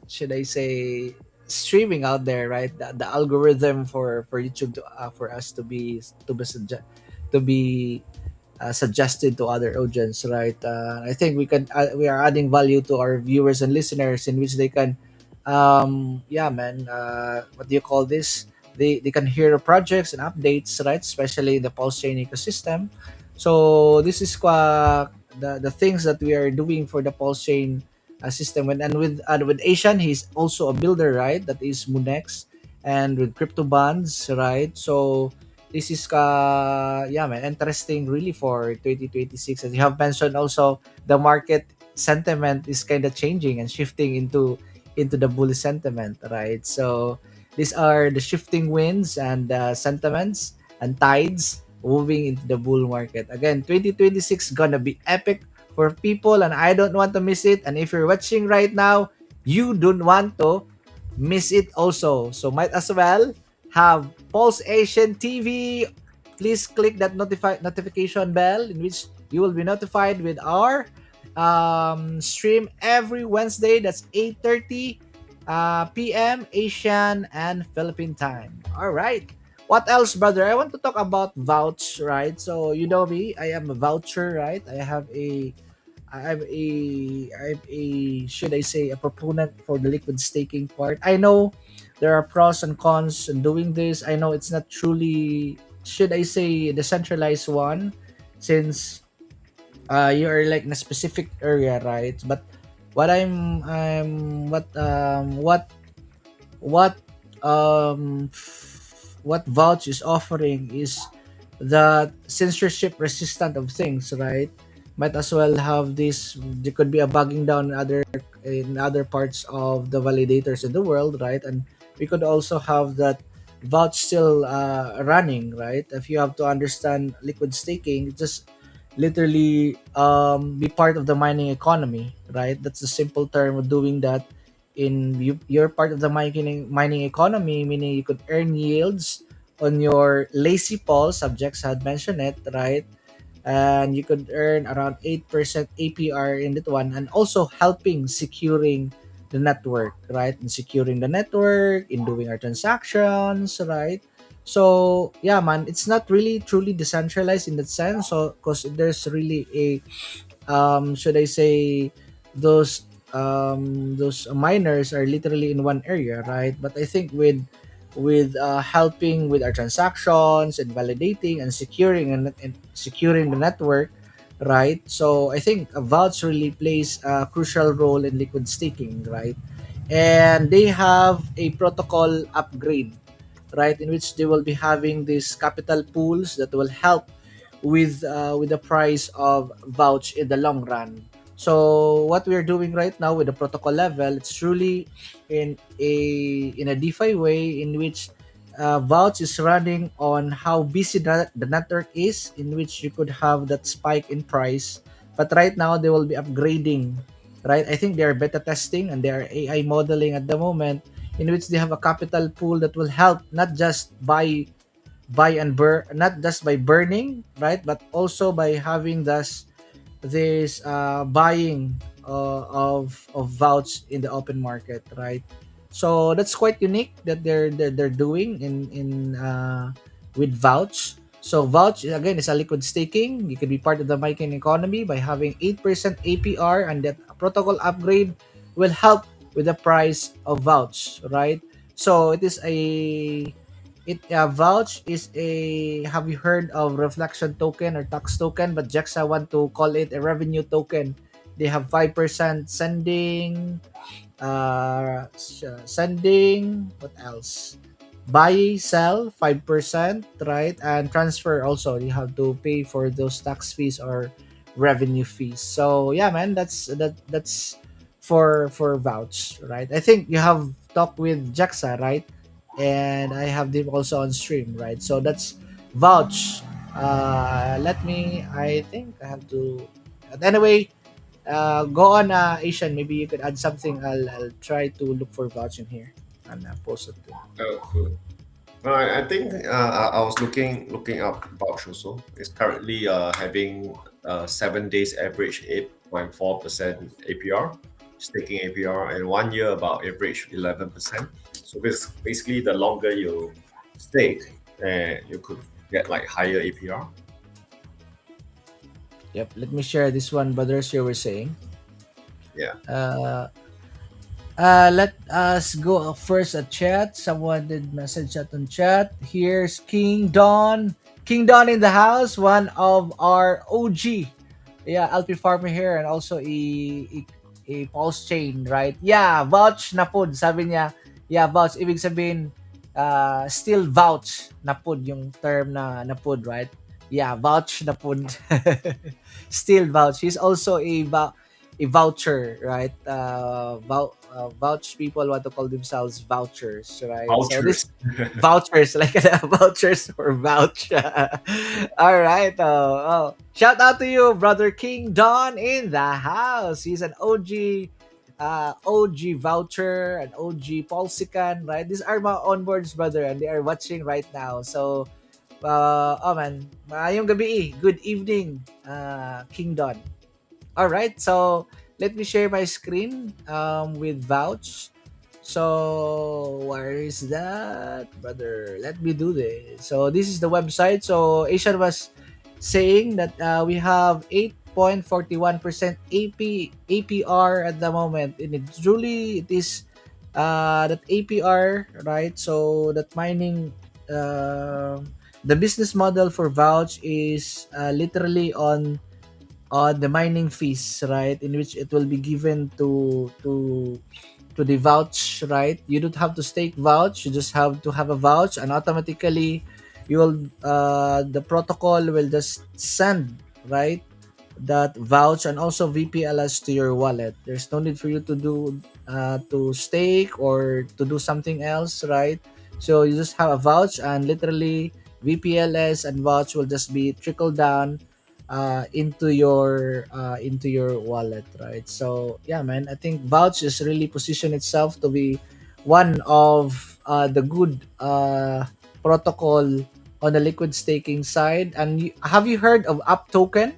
should I say streaming out there, right? The algorithm for YouTube to for us to be suggested to other audience, right? I think we are adding value to our viewers and listeners in which they can, yeah, man. What do you call this? They can hear the projects and updates, right? Especially in the Pulse Chain ecosystem. So this is the things that we are doing for the Pulse Chain system. And with Asian, he's also a builder, right? That is Munex, and with crypto bonds, right? So this is yeah, man, interesting really for 2026. As you have mentioned also, the market sentiment is kind of changing and shifting into the bullish sentiment, right? So these are the shifting winds and sentiments and tides moving into the bull market. Again, 2026 gonna be epic for people, and I don't want to miss it. And if you're watching right now, you don't want to miss it also. So might as well have Pulse Asian TV. Please click that notification bell in which you will be notified with our stream every Wednesday. That's 8:30 p.m. Asian and Philippine time. All right. What else, brother? I want to talk about vouch, right? So you know me, I am a voucher, right? I'm a should I say a proponent for the liquid staking part. I know there are pros and cons in doing this. I know it's not truly should I say the centralized one, since you are like in a specific area, right? But what I'm what what Vouch is offering is that censorship resistant of things, right? Might as well have this. There could be a bugging down in other parts of the validators in the world, right? And we could also have that Vouch still running, right? If you have to understand liquid staking, just literally be part of the mining economy, right? That's the simple term of doing that. You're part of the mining economy, meaning you could earn yields on your lazy pulse subjects had mentioned it, right? And you could earn around 8% APR in that one, and also helping securing the network, right? And securing the network in doing our transactions, right? So yeah, man, it's not really truly decentralized in that sense. So because there's really a should I say those miners are literally in one area, right? But I think with helping with our transactions and validating and securing the network, right? So I think Vaults really plays a crucial role in liquid staking, right? And they have a protocol upgrade, right, in which they will be having these capital pools that will help with the price of vouch in the long run. So what we're doing right now with the protocol level, it's truly in a DeFi way in which vouch is running on how busy the network is, in which you could have that spike in price. But right now they will be upgrading, right? I think they are beta testing and they are AI modeling at the moment, in which they have a capital pool that will help not just buy and burn, not just by burning, right, but also by having this buying of vouch in the open market, right? So that's quite unique that they're doing in with vouch. So Vouch again is a liquid staking. You can be part of the mining economy by having 8% APR, and that protocol upgrade will help with the price of Vouch, right? So it is a Vouch is a, have you heard of reflection token or tax token? But Jexa want to call it a revenue token. They have 5% sending, sending, what else, buy, sell 5%, right? And transfer also, you have to pay for those tax fees or revenue fees. So yeah, man, that's for Vouch, right? I think you have talked with Jaxa, right? And I have them also on stream, right? So that's Vouch. Let me, I think I have to, but anyway, go on, Asian. Maybe you could add something. I'll try to look for Vouch in here and post it too. Oh, cool. I think I was looking up Vouch also. It's currently having 7 days average 8.4% APR, staking APR, and 1 year about average 11%. So basically, the longer you stake, you could get like higher APR. Yep. Let me share this one, brothers. You were saying. Yeah. Uh, let us go first at chat. Someone did message that on chat. Here's King Don. King Don in the house. One of our OG. Yeah, LP Farmer here, and also a PulseChain, right? Yeah, vouch na pod. Sabi niya, yeah, vouch. Ibig sabihin, still vouch na pod yung term na pod, right? Yeah, vouch na pod. Still vouch. He's also a voucher, right? Vouch people want to call themselves vouchers, right? So this Vouchers. vouchers, like vouchers or vouch. All right. Shout out to you, brother King Don in the house. He's an OG voucher, an OG Polsican, right? These are my onboards, brother, and they are watching right now. So, oh man, maayong gabi, good evening, King Don. All right, so let me share my screen with Vouch. So where is that, brother? Let me do this. So this is the website. So Asian was saying that we have 8.41% APR at the moment, and it truly it is that APR, right? So that mining. The business model for Vouch is literally on the mining fees, right? In which it will be given to the vouch, right? You don't have to stake vouch. You just have to have a vouch, and automatically, you will the protocol will just send, right, that vouch and also VPLS to your wallet. There's no need for you to stake or to do something else, right? So you just have a vouch, and literally VPLS and vouch will just be trickled down into your wallet, right? So yeah, man, I think vouch is really positioned itself to be one of the good protocol on the liquid staking side. And have you heard of Up Token?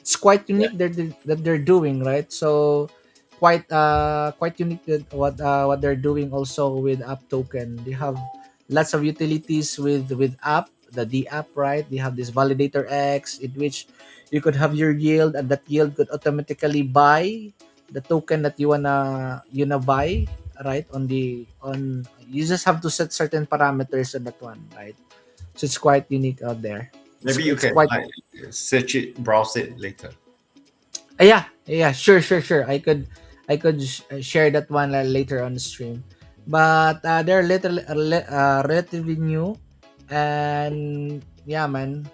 It's quite Yeah. unique that they're doing, right? So quite unique that what they're doing also with App Token. They have lots of utilities with App, the D app, right? They have this validator X in which you could have your yield, and that yield could automatically buy the token that you wanna buy, right? On you just have to set certain parameters on that one, right? So it's quite unique out there. it's, Maybe you it's can quite like search it, browse it later. Yeah, yeah, sure. I could share that one later on the stream, but they're relatively new, and yeah, man,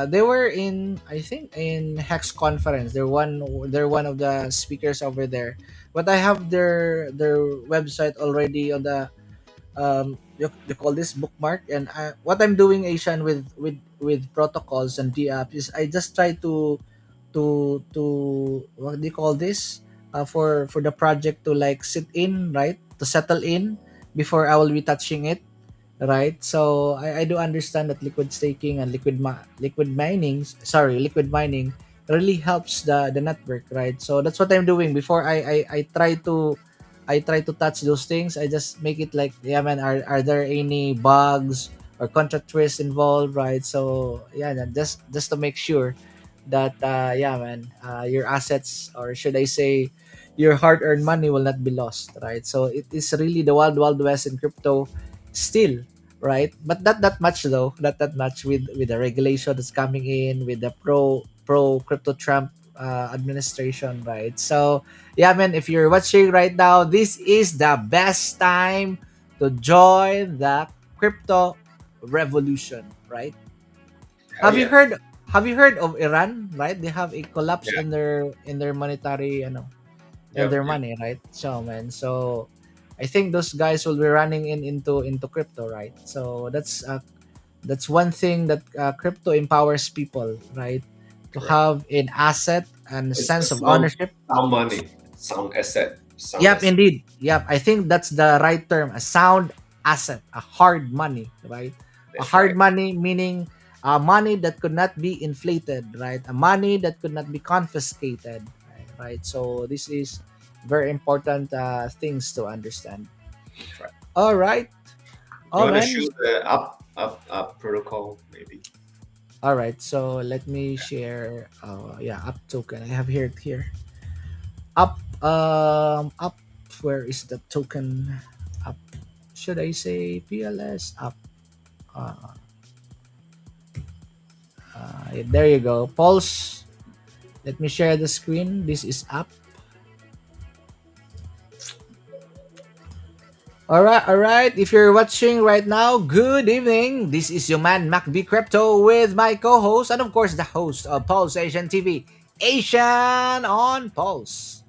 they were in, I think, in Hex conference. They're one of the speakers over there, but I have their website already on the you call this bookmark. And what I'm doing, Asian, with protocols and D app is I just try to what do you call this, for the project to like sit in, right, to settle in before I will be touching it, right? So I do understand that liquid staking and liquid mining really helps the network, right? So that's what I'm doing before I try to touch those things. I just make it like, yeah, man, are there any bugs or contract risk involved, right? So yeah, just to make sure that yeah, man, your assets, or should I say, your hard-earned money will not be lost, right? So it is really the wild west in crypto still, right? But not that much though, not that much with the regulation that's coming in, with the pro crypto Trump administration, right? So yeah, man, if you're watching right now, this is the best time to join the crypto revolution, right? Hell Have you yeah. heard have you heard of Iran, right? They have a collapse Yeah. in their monetary, in Yep. their Yep. money, right? So man, so I think those guys will be running into crypto, right? So that's one thing that crypto empowers people, right? To Correct. have an asset and It's a sense of ownership. sound money, sound asset, sound Yep, asset. indeed. Yep, I think that's the right term. A sound asset, a hard money, right? A That's hard right. money meaning money that could not be inflated, right? A money that could not be confiscated, right? So this is very important things to understand. That's right. All right. You Oh want to man. show the up protocol maybe? All right. So let me share. Yeah, up token. I have here. Up. Where is the token? Up. Should I say PLS? Up. Uh, there you go. Pulse. Let me share the screen. This is up. All right. If you're watching right now, good evening. This is your man MacB Crypto with my co-host and of course the host of Pulse Asian TV, Asian on Pulse.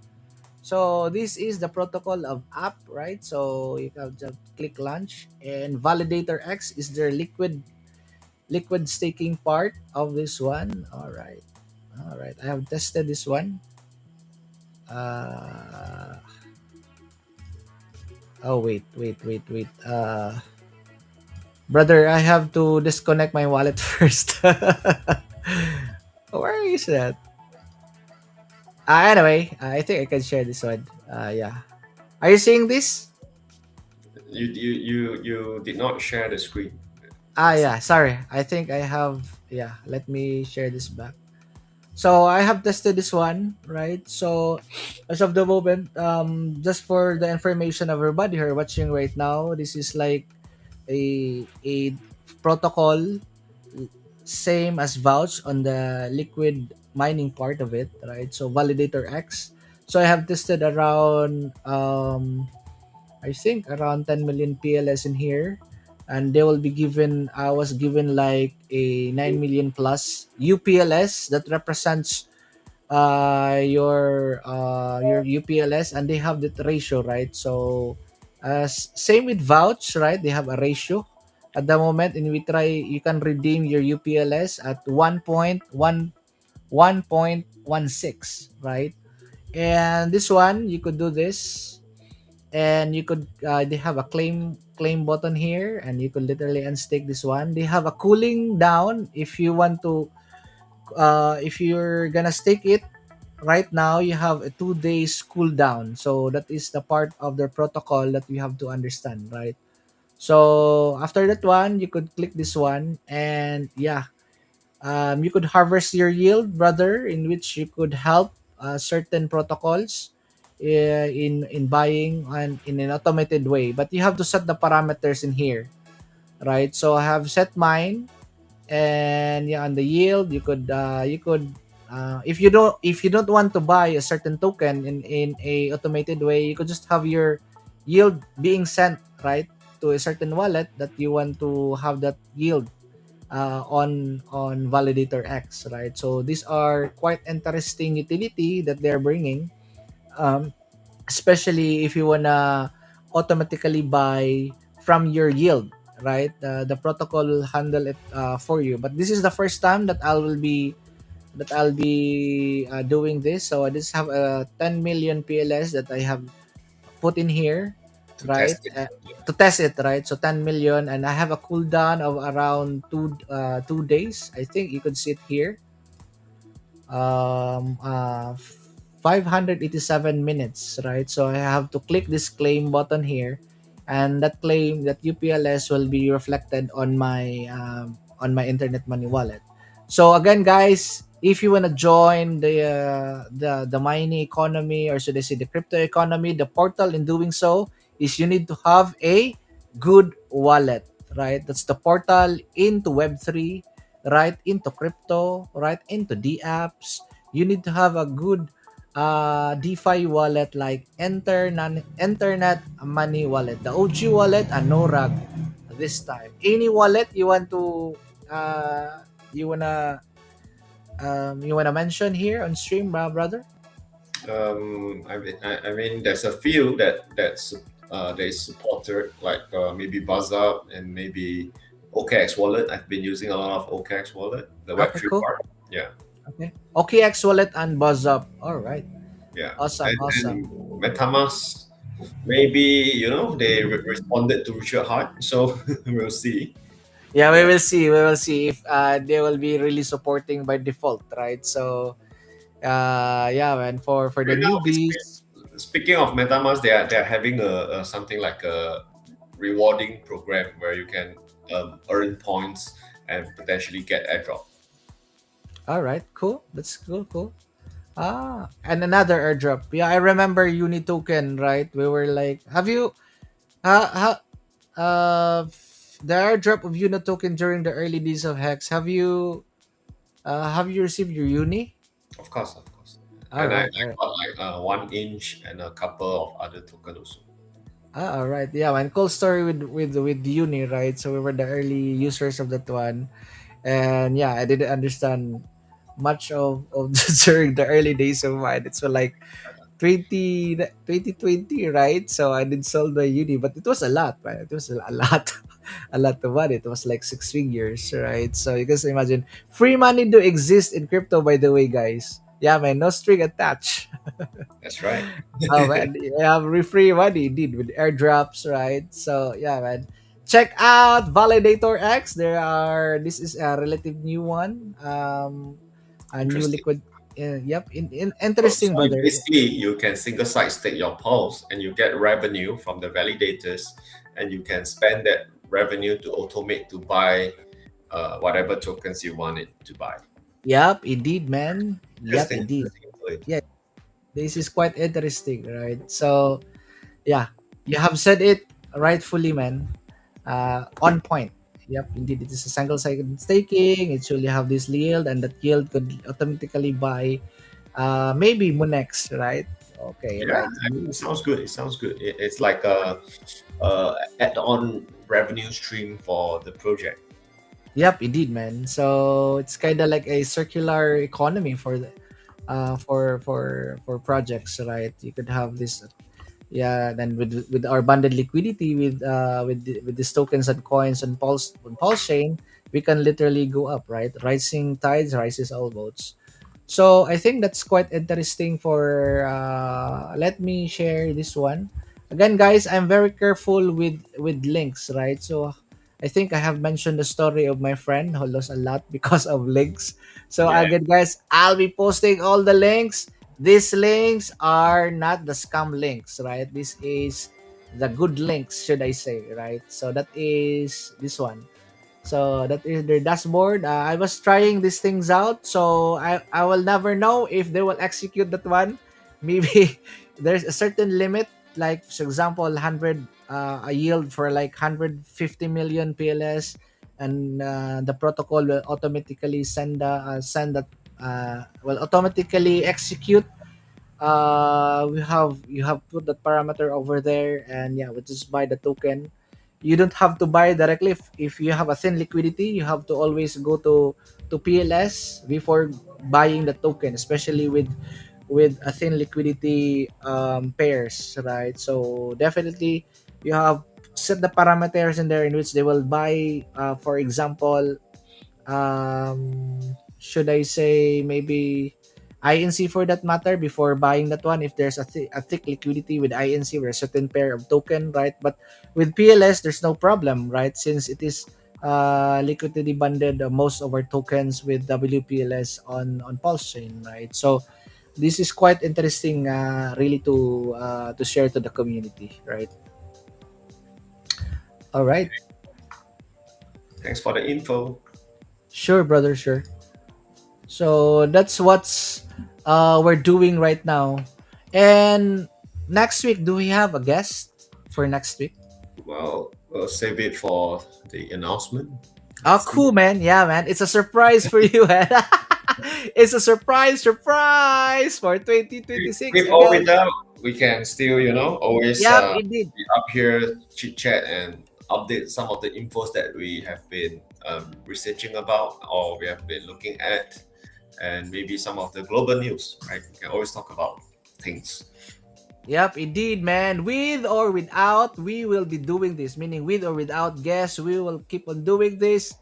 So this is the protocol of app, right? So you have to click launch, and Validator X is their liquid staking part of this one. All right. I have tested this one. Uh, oh wait. Brother, I have to disconnect my wallet first. Where is that? Anyway, I think I can share this one. Yeah. Are you seeing this? You did not share the screen. Let's Yeah. see. Sorry. I think I have. Yeah. Let me share this back. So I have tested this one, right? So as of the moment, just for the information of everybody here watching right now, this is like a protocol same as vouch on the liquid mining part of it, right? So validator X. So I have tested around I think around 10 million PLS in here, and they will be given. I was given like a 9 million plus UPLS that represents your UPLS, and they have that ratio, right? So same with vouch, right? They have a ratio at the moment, and we try you can redeem your UPLS at 1.16, right? And this one you could do this, and you could they have a claim button here, and you could literally unstake this one. They have a cooling down if you want to if you're gonna stake it right now. You have a 2 days cooldown, so that is the part of the protocol that you have to understand, right? So after that one, you could click this one, and yeah, you could harvest your yield, brother, in which you could help certain protocols in buying and in an automated way, but you have to set the parameters in here, right? So I have set mine, and yeah, on the yield if you don't want to buy a certain token in a automated way, you could just have your yield being sent right to a certain wallet that you want to have that yield on validator X, right? So these are quite interesting utility that they're bringing, um, especially if you wanna automatically buy from your yield, right? The protocol will handle it for you. But this is the first time that I'll be doing this. So I just have a 10 million PLS that I have put in here, To right? test it. Yeah. To test it, right? So 10 million, and I have a cooldown of around 2 days. I think you could see it here. Um, uh, 587 minutes, right? So I have to click this claim button here, and that claim that UPLS will be reflected on my internet money wallet. So again, guys, if you wanna join the mining economy, or should I say the crypto economy, the portal in doing so is you need to have a good wallet, right? That's the portal into Web3, right? Into crypto, right? Into the apps. You need to have a good DeFi wallet like Internet Money Wallet, the OG wallet, and no rag this time. Any wallet uh, you wanna you wanna mention here on stream, brother? I mean, there's a few that is supported, like maybe Buzzup and maybe OKX wallet. I've been using a lot of OKX wallet, the Okay, Web3 cool. part. Yeah, Okay. OKX wallet and BuzzUp. All right. yeah, Awesome. Awesome. and MetaMask. Maybe they responded to Richard Hart, so we'll see. Yeah, we Yeah, will see. We will see if they will be really supporting by default, right? So, yeah, man. For the right now, newbies, speaking of MetaMask, they are having a something like a rewarding program where you can earn points and potentially get airdrop. all right, cool. That's cool, cool. And another airdrop. Yeah, I remember Uni token, right? We were like, have you, uh, uh, the airdrop of Uni token during the early days of Hex? Have you received your Uni? Of course, of course. All And I right, all right. got like 1 inch and a couple of other tokens also. All right. Yeah, man. Cool story with Uni, right? So we were the early users of that one, and yeah, I didn't understand much of during the early days of mine. It's like 2020, right? So I did sold my uni, but it was a lot, right? It was a lot, a lot of money. It was like six figures, right? So you can imagine free money do exist in crypto, by the way, guys. Yeah, man, no string attached. That's right. Oh man, you have free money indeed with airdrops, right? So yeah, man. Check out Validator X. This is a relative new one. A new Interesting. liquid. Yep, So interesting, brother. basically, you can single site stake your pulse and you get revenue from the validators, and you can spend that revenue to automate to buy whatever tokens you wanted to buy. Yep, indeed, man. Yep, Interesting, indeed. interesting indeed. Yeah, this is quite interesting, right? So, yeah, you have said it rightfully, man. On point. Yep, indeed, it is a single-sided staking. It should have this yield, and that yield could automatically buy, maybe Monex, right? Okay, Yeah, right. I mean, it sounds good. It sounds good. It's like a add-on revenue stream for the project. Yep, indeed, man. So it's kind of like a circular economy for the for projects, right? You could have this. Yeah, then with our bundled liquidity with these tokens and coins on PulseChain, we can literally go up, right? Rising tides rises all boats. So I think that's quite interesting. For let me share this one again, guys. I'm very careful with links, right? So I think I have mentioned the story of my friend who lost a lot because of links. So Yeah, again, guys, I'll be posting all the links. These links are not the scam links, right? This is the good links, should I say, right? So that is this one. So that is their dashboard. I was trying these things out, so I will never know if they will execute that one. Maybe there's a certain limit, like for example, 100 a yield for like 150 million PLS, and the protocol will automatically send that will automatically execute. We have you have put that parameter over there, and yeah, we just buy the token. You don't have to buy directly. If you have a thin liquidity, you have to always go to PLS before buying the token, especially with a thin liquidity pairs, right? So definitely you have set the parameters in there in which they will buy, for example, should I say maybe INC for that matter before buying that one, if there's a thick liquidity with INC or a certain pair of token, right? But with PLS there's no problem, right? Since it is liquidity bonded, most of our tokens with WPLS on Pulse Chain, right? So this is quite interesting, really to share to the community, right? All right. Thanks for the info. Sure, brother, sure. So that's what's we're doing right now. And next week, do we have a guest for next week? Well, we'll save it for the announcement. Oh, Let's see. cool, man. Yeah, man. It's a surprise for you, man. It's a surprise for 2026 With or again. without, we can still, always Yep, indeed. be up here, chit chat, and update some of the infos that we have been researching about or we have been looking at, and maybe some of the global news, right? We can always talk about things. Yep, indeed, man. With or without, we will be doing this. Meaning, with or without guests, we will keep on doing this.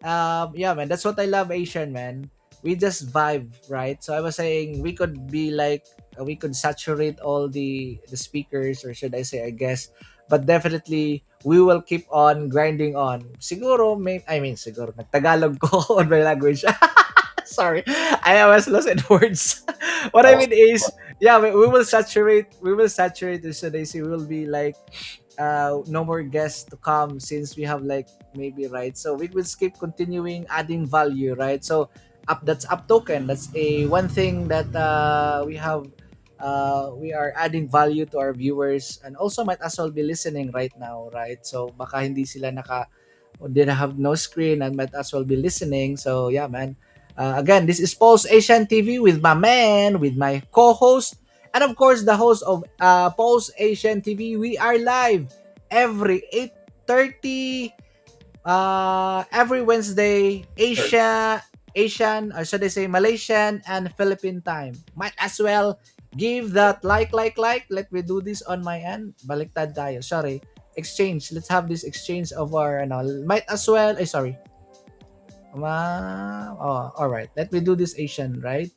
Yeah, man. That's what I love, Asian, man. We just vibe, right? So I was saying we could be like we could saturate all the speakers, or should I say, I guess. But definitely, we will keep on grinding on. Siguro, siguro, nagtagalog ko on my language. Sorry, I was lost in words. What That I was mean is, yeah, we will saturate the Sudaisi. We will be like no more guests to come since we have like maybe, right, so we will keep continuing adding value, right? So that's up token, that's a one thing that we have, we are adding value to our viewers, and also might as well be listening right now, right? So baka hindi sila didn't have no screen and might as well be listening. So yeah, man. Again, this is Pulse Asian TV with my man, with my co-host, and of course the host of Pulse Asian TV. We are live every 8:30 every Wednesday, good. Asian, or should I say Malaysian and Philippine time. Might as well give that like. Let me do this on my end. Baliktad tayo. Sorry. Exchange. Let's have this exchange of our might as well. Sorry. All right. Let me do this Asian, right?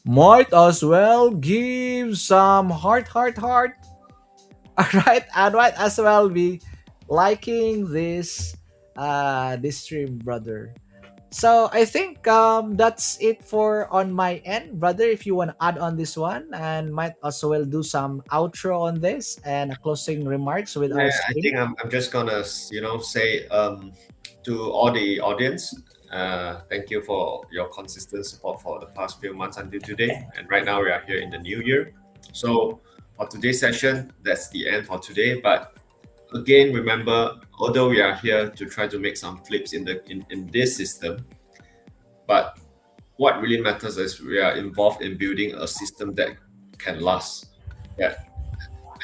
Might as well give some heart. All right, and might as well be liking this stream, brother. So I think that's it for on my end, brother. If you want to add on this one, and might also well do some outro on this and a closing remarks with our Yeah, I stream. think I'm just gonna, say to all the audience, thank you for your consistent support for the past few months until today. And right now we are here in the new year. So for today's session, that's the end for today. But again, remember, although we are here to try to make some flips in this system, but what really matters is we are involved in building a system that can last, that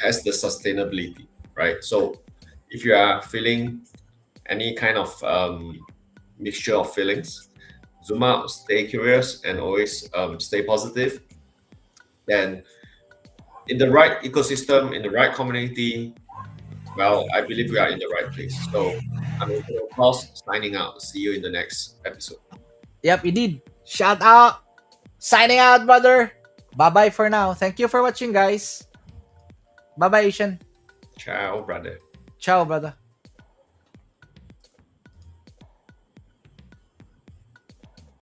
has the sustainability, right? So if you are feeling any kind of mixture of feelings, zoom out, stay curious, and always stay positive. Then, in the right ecosystem, in the right community, well, I believe we are in the right place. So, I'm Antonio Claus signing out. See you in the next episode. Yep, indeed. Shout out. Signing out, brother. Bye bye for now. Thank you for watching, guys. Bye bye, Asian. Ciao, brother. Ciao, brother.